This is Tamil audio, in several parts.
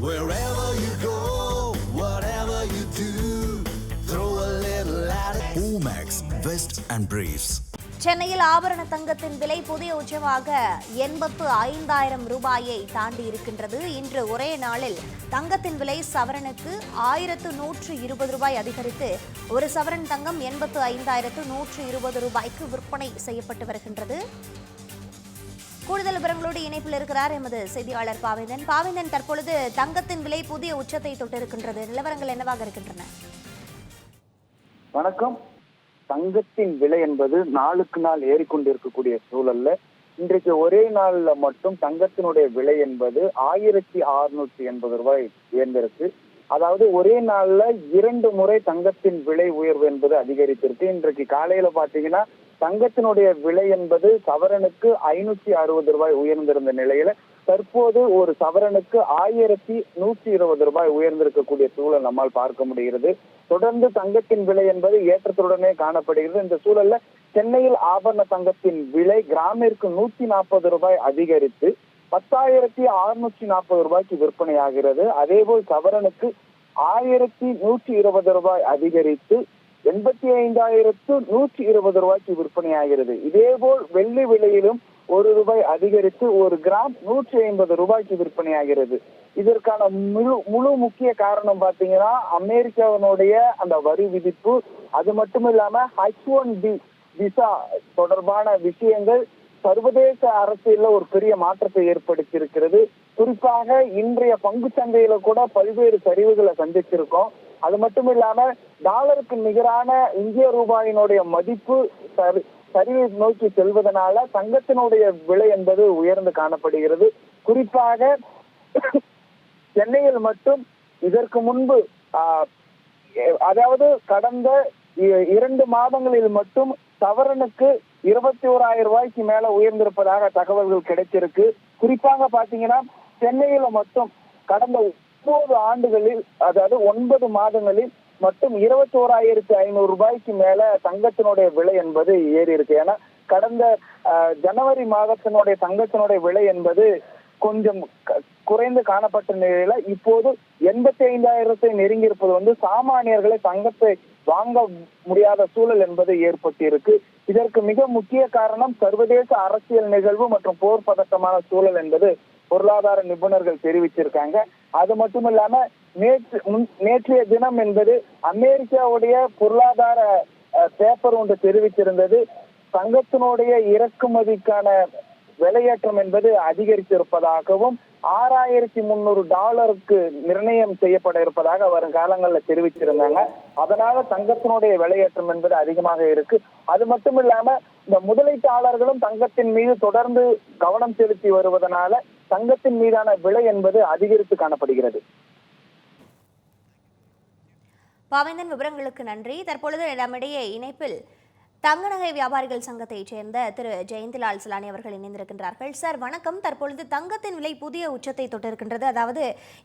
Wherever you go, whatever you do, throw a little at it. Omax, Vest and Briefs. சென்னையில் ஆபரண தங்கத்தின் விலை புதிய உச்சமாக 85,000 ரூபாயை தாண்டி இருக்கின்றது. இன்று ஒரே நாளில் தங்கத்தின் விலை சவரனுக்கு 1,120 ரூபாய் அதிகரித்து ஒரு சவரன் தங்கம் 85,120 ரூபாய்க்கு விற்பனை செய்யப்பட்டு வருகின்றது. கூடுதல் விவரங்களோடு இணைப்பில் இருக்கிறார் எமது செய்தியாளர் பாவேந்தன். பாவேந்தன், தற்பொழுது தங்கத்தின் விலை புதிய உச்சத்தை தொட்டிருக்கின்றது. நிலவரங்கள் என்னவாக இருக்கின்றன? வணக்கம். தங்கத்தின் விலை என்பது நாளுக்கு நாள் ஏறிக்கொண்டிருக்கக்கூடிய சூழல்ல இன்றைக்கு ஒரே நாள்ல மட்டும் தங்கத்தினுடைய விலை என்பது 1,680 ரூபாய் உயர்ந்திருக்கு. அதாவது ஒரே நாள்ல 2 முறை தங்கத்தின் விலை உயர்வு என்பது அதிகரித்திருக்கு. இன்றைக்கு காலையில பாத்தீங்கன்னா தங்கத்தினுடைய விலை என்பது சவரனுக்கு 560 ரூபாய் உயர்ந்திருந்த நிலையில தற்போது ஒரு சவரனுக்கு 1,120 ரூபாய் உயர்ந்திருக்கக்கூடிய சூழல் நம்மால் பார்க்க முடிகிறது. தொடர்ந்து தங்கத்தின் விலை என்பது ஏற்றத்துடனே காணப்படுகிறது. இந்த சூழல்ல சென்னையில் ஆபரண தங்கத்தின் விலை கிராமிற்கு 140 ரூபாய் அதிகரித்து 10,640 ரூபாய்க்கு விற்பனையாகிறது. அதேபோல் சவரனுக்கு 1,120 ரூபாய் அதிகரித்து 85,120 ரூபாய்க்கு விற்பனையாகிறது. இதேபோல் வெள்ளி விலையிலும் 1 ரூபாய் அதிகரித்து 1 கிராம் 150 ரூபாய்க்கு விற்பனையாகிறது. இதற்கான முழு முக்கிய காரணம் பாத்தீங்கன்னா அமெரிக்காவினுடைய அந்த வரி விதிப்பு, அது மட்டும் இல்லாம H1B விசா தொடர்பான விஷயங்கள் சர்வதேச அரசியல்ல ஒரு பெரிய மாற்றத்தை ஏற்படுத்தி இருக்கிறது. குறிப்பாக இன்றைய பங்கு சந்தையில கூட பல்வேறு சரிவுகளை சந்திச்சிருக்கோம். அது மட்டும் இல்லாம டாலருக்கு நிகரான இந்திய ரூபாயினுடைய மதிப்பு சரிவை நோக்கி செல்வதனால தங்கத்தினுடைய விலை என்பது உயர்ந்து காணப்படுகிறது. குறிப்பாக சென்னையில் மட்டும் இதற்கு முன்பு அதாவது கடந்த 2 மாதங்களில் மட்டும் சவரனுக்கு 21,000 ரூபாய்க்கு மேல உயர்ந்திருப்பதாக தகவல்கள் கிடைச்சிருக்கு. குறிப்பாக பாத்தீங்கன்னா சென்னையில மட்டும் கடந்த 9 ஆண்டுகளில், அதாவது 9 மாதங்களில் மட்டும் 21,500 ரூபாய்க்கு மேல தங்கத்தினுடைய விலை என்பது ஏறி இருக்கு. ஏன்னா கடந்த ஜனவரி மாதத்தினுடைய தங்கத்தினுடைய விலை என்பது கொஞ்சம் குறைந்து காணப்பட்ட நிலையில இப்போது 85,000 நெருங்கி இருப்பது சாமானியர்களை தங்கத்தை வாங்க முடியாத சூழல் என்பது ஏற்பட்டு இருக்கு. இதற்கு மிக முக்கிய காரணம் சர்வதேச அரசியல் நிகழ்வு மற்றும் போர் பதட்டமான சூழல் என்பது பொருளாதார நிபுணர்கள் தெரிவிச்சிருக்காங்க. அது மட்டும் இல்லாம நேற்றைய தினம் என்பது அமெரிக்காவுடைய பொருளாதார பேப்பர் ஒன்று தெரிவித்திருந்தது. தங்கத்தினுடைய இறக்குமதிக்கான விலையேற்றம் என்பது அதிகரித்திருப்பதாகவும் $6,300 நிர்ணயம் செய்யப்பட இருப்பதாக வரும் காலங்களில் தெரிவிச்சிருந்தாங்க. அதனால தங்கத்தினுடைய விலையேற்றம் என்பது அதிகமாக இருக்கு. அது மட்டும் இல்லாம இந்த முதலீட்டாளர்களும் தங்கத்தின் மீது தொடர்ந்து கவனம் செலுத்தி வருவதனால தங்கத்தின் மீதான விலை என்பது அதிகரித்து காணப்படுகிறது. பாவேந்தன், விவரங்களுக்கு நன்றி. தற்பொழுது நம்மிடையே இணைப்பில் தங்க நகை வியாபாரிகள் சங்கத்தைச் சேர்ந்த திரு ஜெயந்திலால் சலானி அவர்கள் இணைந்திருக்கின்றார்கள். சார் வணக்கம். தற்பொழுது தங்கத்தின் விலை புதிய உச்சத்தை தொட்டிருக்கின்றது. அதாவது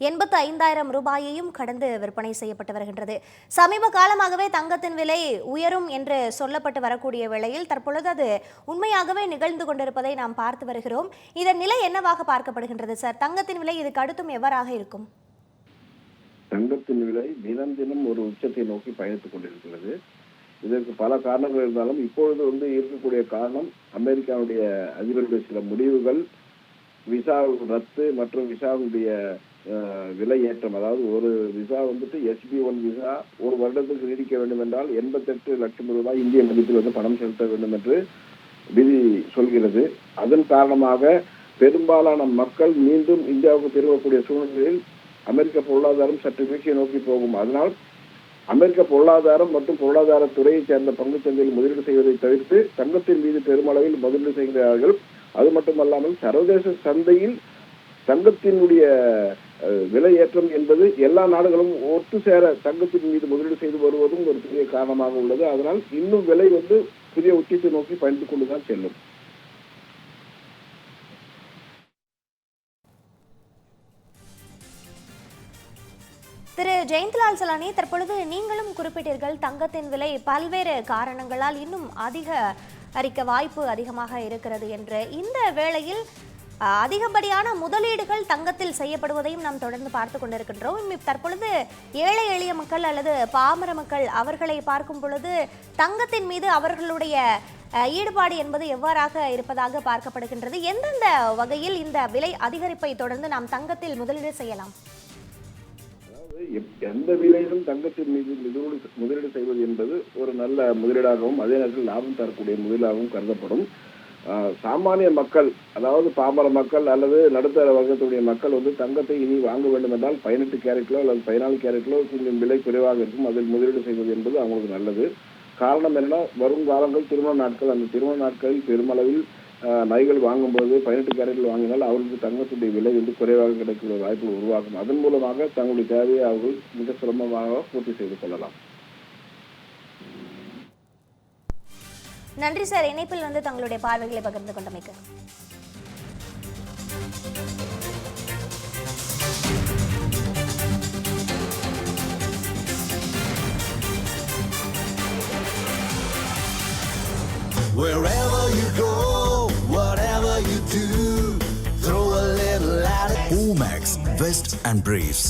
85,000 ரூபாயையும் கடந்து விற்பனை செய்யப்பட்டு வருகின்றது. சமீப காலமாகவே தங்கத்தின் விலை உயரும் என்று சொல்லப்பட்டு வரக்கூடிய வேளையில் தற்பொழுது அது உண்மையாகவே நிகழ்ந்து கொண்டிருப்பதை நாம் பார்த்து வருகிறோம். இதன் நிலை என்னவாக பார்க்கப்படுகின்றது சார்? தங்கத்தின் விலை இதுக்கு அடுத்தும் எவ்வாறாக இருக்கும்? தங்கத்தின் விலை தினம் தினம் ஒரு உச்சத்தை நோக்கி பயணித்துக் கொண்டிருக்கிறது. இதற்கு பல காரணங்கள் இருந்தாலும் இப்பொழுது இருக்கக்கூடிய காரணம் அமெரிக்காவுடைய அதிபருடைய சில முடிவுகள், விசா ரத்து மற்றும் விசாவுடைய விலை ஏற்றம். அதாவது ஒரு விசா SB1 விசா 1 வருடத்துக்கு நீடிக்க வேண்டும் என்றால் 88 லட்சம் ரூபாய் இந்திய மதிப்பில் பணம் செலுத்த வேண்டும் என்று விதி சொல்கிறது. அதன் காரணமாக பெரும்பாலான மக்கள் மீண்டும் இந்தியாவுக்கு திரும்பக்கூடிய சூழ்நிலையில் அமெரிக்க பொருளாதாரம் சற்று வீழ்ச்சியை நோக்கி போகும். அதனால் அமெரிக்க பொருளாதாரம் மற்றும் பொருளாதார துறையை சேர்ந்த பங்கு சந்தையில் முதலீடு செய்வதை தவிர்த்து தங்கத்தின் மீது பெருமளவில் முதலீடு செய்கிறார்கள். அது மட்டுமல்லாமல் சர்வதேச சந்தையில் தங்கத்தினுடைய விலை ஏற்றம் என்பது எல்லா நாடுகளும் ஒட்டு சேர தங்கத்தின் மீது முதலீடு செய்து வருவதும் ஒரு பெரிய காரணமாக உள்ளது. அதனால் இன்னும் விலை புதிய உச்சத்தை நோக்கி பயணித்துக் கொண்டுதான் செல்லும். திரு ஜெயந்திலால் சலானி, தற்பொழுது நீங்களும் குறிப்பிட்டீர்கள் தங்கத்தின் விலை பல்வேறு காரணங்களால் இன்னும் அதிகரிக்க வாய்ப்பு அதிகமாக இருக்கிறது என்று. இந்த வேளையில் அதிகப்படியான முதலீடுகள் தங்கத்தில் செய்யப்படுவதையும் நாம் தொடர்ந்து பார்த்து கொண்டிருக்கின்றோம். தற்பொழுது ஏழை எளிய மக்கள் அல்லது பாமர மக்கள் அவர்களை பார்க்கும் பொழுது தங்கத்தின் மீது அவர்களுடைய ஈடுபாடு என்பது எவ்வாறாக இருப்பதாக பார்க்கப்படுகின்றது? எந்தெந்த வகையில் இந்த விலை அதிகரிப்பை தொடர்ந்து நாம் தங்கத்தில் முதலீடு செய்யலாம்? எந்த விலையிலும் தங்கத்தின் மீது முதலீடு செய்வது என்பது ஒரு நல்ல முதலீடாகவும் அதே நேரத்தில் லாபம் தரக்கூடிய முதலீடாகவும் கருதப்படும். சாமானிய மக்கள், அதாவது பாமர மக்கள் அல்லது நடுத்தர வர்க்கத்துடைய மக்கள் தங்கத்தை இனி வாங்க வேண்டும் என்றால் 18 கேரட்லோ அல்லது 14 கேரட்லோ கொஞ்சம் விலை குறைவாக இருக்கும், அதில் முதலீடு செய்வது என்பது அவங்களுக்கு நல்லது. காரணம் என்ன, வரும் காலங்கள் திருமண நாட்கள், அந்த திருமண நாட்களில் பெருமளவில் நகைகள் வாங்கும்போது 18 கேரட்டில் வாங்கினால் அவர்களுக்கு தங்கத்துடைய விலை குறைவாக கிடைக்கிற வாய்ப்புகள் உருவாக்கும். அதன் மூலமாக தங்களுடைய தேவையை அவர்கள் மிக சுலபமாக பூர்த்தி செய்து கொள்ளலாம். நன்றி சார், இணைப்பில் தங்களுடைய பார்வைகளை பகிர்ந்து கொண்டமைக்கு. Wherever you go, whatever you do, throw a little at it. Omax, Vest and Briefs.